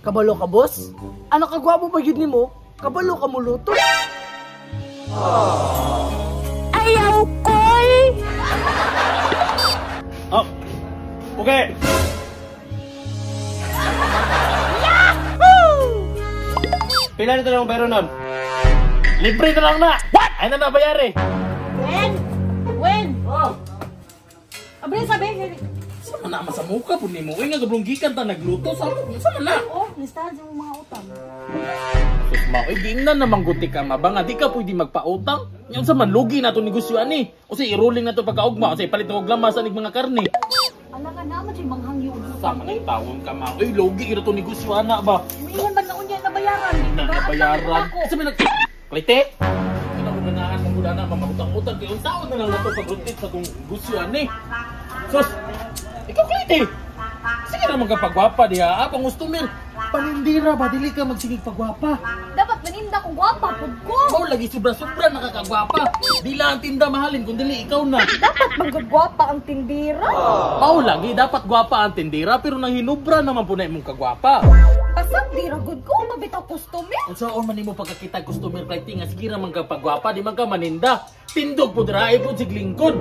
Kabalo ka, boss? Ano kagwapo ba yun nimo? Kabalo ka muluto? Ayaw ko'y! Oh, okay. Yahoo! Pila nito lang pero nam. Libre na lang na. What? Ay na nabayari. When? Oh. Abrin sabi, Sama na sa muka po ni mo. Uy nga gablong gikan ta nagluto. Sama na. oh, listahan sa mga utang. Sus ma, uy giingnan naman guti ka mabanga. Di ka pwede magpautang. Yung sa manlugi na ito negosyoan eh. O say i-rolling na ito pagkaugma. O say palit na huwag lamas sa mga karne. Ala ka naman siya manghang yung utang. Sama na yung tawon ka ma. Uy logi ito negosyoan na ba? Umiyan ba na unya na bayaran? Na nabayaran. Sabi na, Klite? Ito na umanaan ng mula na mamagutang-utang. Kaya yung taon na lang na ito pag-rotate sa kong negosyoan eh. Sus, ikaw Klite. Sige naman ka pagwapa diha. Pang customer. Panindira ba? Dili ka magsigig pagwapa. Dapat maninda kong gwapa, pud ko. Ikaw lagi sobra-sobra nakakagwapa. Di lang ang tinda mahalin, kundi ikaw na. Dapat manggagwapa ang tindira. Pao lagi, dapat gwapa ang tindira, pero nang hinubra naman po na imong kagwapa. Pasang di ragod ko, mabitaw customer. At saan man mo pagkakita customer fighting, sige naman ka pagwapa, di man ka maninda. Tindog po dira, po siglingkod.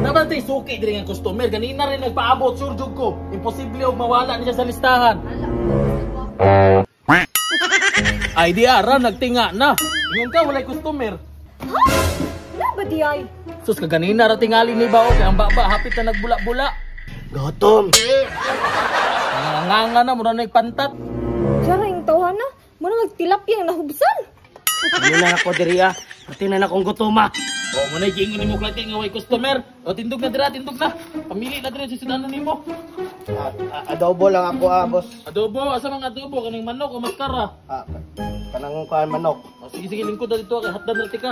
Naman tayo suki diri nga customer, ganina rin nagpaabot, surjog ko. Imposible og mawala niya sa listahan. Ay di ara, nagtinga na. Ingon ka, walay customer. Ha? Wala ba di ay? Sus ka ganina ra tingali ni bao, kaya ang baba hapit na nagbula-bula. Gutom! Nanganga na, muna nagpantat. Diyan yung tawa na. Muna magtilapia ang nahubsan. Ano na ako diri ah? Pati na akong gutoma. O, muna ikiingin mo klate nga way customer. O, tindog na dira, tindog na. Pamili na dira, susudanan nimo. Adobo lang ako boss. Adobo, asa mga adobo? Kaning manok o maskara? Kanang kuan manok. O, sige, lingkod na dito. Hatdan na tika.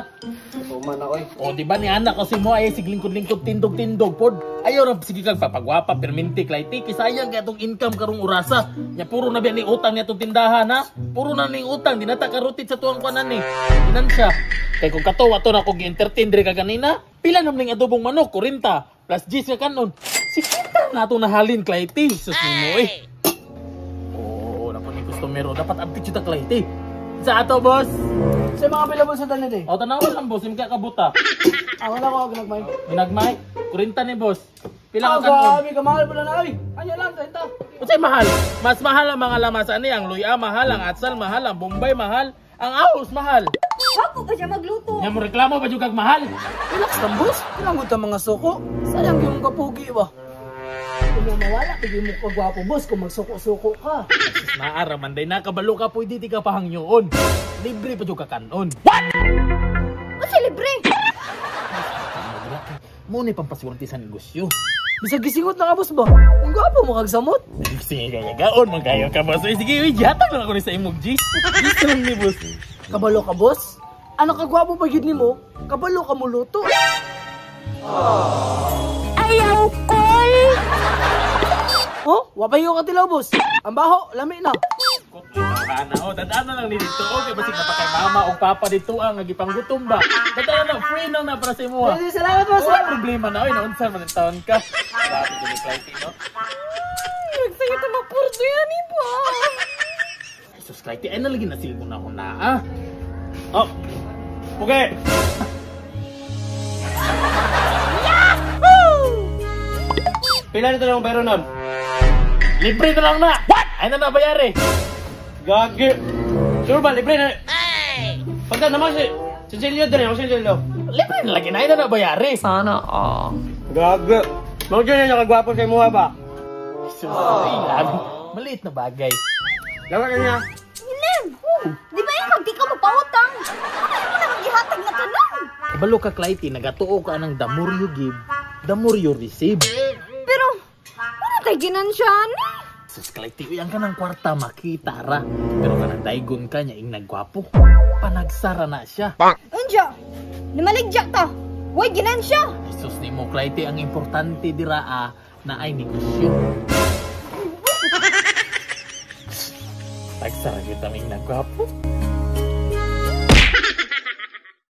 Tuman na oy. O, di ba ni anak kasi mo ay sige lingkod-lingkod, tindog-tindog pod. Ayaw na sige kag papagwapa, perminti, klate. Kisayang kaya itong income karong urasa. Nya puro na biya ni utang niya itong tindahan ha. Puro na ning utang, di na ta karutit sa tuwang kwanan ni. Inansya. Kaya kung katuwa to na kung gi-entertain diri ka kanina, pila naman ning adobong manok, 40 plus 10 ka kanon. Sikita na ito nahalin, Clayty. Sus mo eh. Oo, naman yung customer. Dapat update yung Clayty. Sa ato, boss. Sa mga bilabon sa danit eh. O, tanawan lang, boss. Yung kabuta. Wala ko ginagmay. Ginagmay. 40 ni boss. Pila ka kanon. Grabe ka, mahal pala na ay. Anya lang, 30. Unsay mahal? Mas mahal ang mga lamasan ni. Ang luya mahal, ang atsal mahal, ang bombay mahal, ang ahos mahal. Ako ba siya magluto? Nya mo reklamo ba yung mahal? Relax lang, boss. Kailangan ta mga suko. Sayang yung kapugi ba? Kung mo mawala, pwede mo kagwapo, boss, kung magsuko-suko ka. Naara man day nakabalo ka pwede di ka pahangyoon. Libre pa yung kakanon. Kasi libre. Muna pampaswerte sa negosyo. Bisag gisingot na ka, boss ba? Ang gwapo mo kagsamot. Sige kaya gaon, magayon ka boss. Sige, yatag lang ako ni sa imong G's. G's lang ni boss. Kabalo ka, boss? Ano kagwapo pa yun nimo? Kabalo ka muluto. Ayaw ko'y! Oh, wapayo ka tilaw, boss. Ang baho, lami na. Ana o, dadaan na lang ni dito. Okay, basig na pa kay mama o papa dito ang nagipanggutom ba? Dadaan na, free lang na para sa imo. Salamat, boss. Wala problema na. Oy, naunsan man ang taon ka. Grabe ko ni Clyde, no? Nagsaya ito mapurdo yan, iba. Ay, sus, Clyde, ay nalagin na silbo na ako na, ah. Oh, okay. Yahoo! Pila nito lang pero nam. Libre na lang na. What? Ay na nabayari. Gagi. Sure ba, libre na. Pagka naman si Cecilio din, ako si Cecilio. Libre na lagi na, ay na nabayari. Sana, Gagi. Mao dyan yung kagwapo sa imuha ba? Sus, ay lang. Maliit na bagay. Lawa ka niya. Ilim! Di ba yung di ka magpautang? Ano mo na mag-ihatag na ka lang? Kabalo ka, Clyde, nagatuo ka ng the more you give, the more you receive. Pero, ano tayo ginansyan eh? Sus, Clyde, uyan ka ng kwarta, makita ra. Pero ka ng daigon ka niya, ing nagwapo. Panagsara na siya. Unja, namaligya ta. Huwag ginansya. Sus, ni mo, Clyde, ang importante dira na ay negosyo. Pagsara kita, ing nagwapo.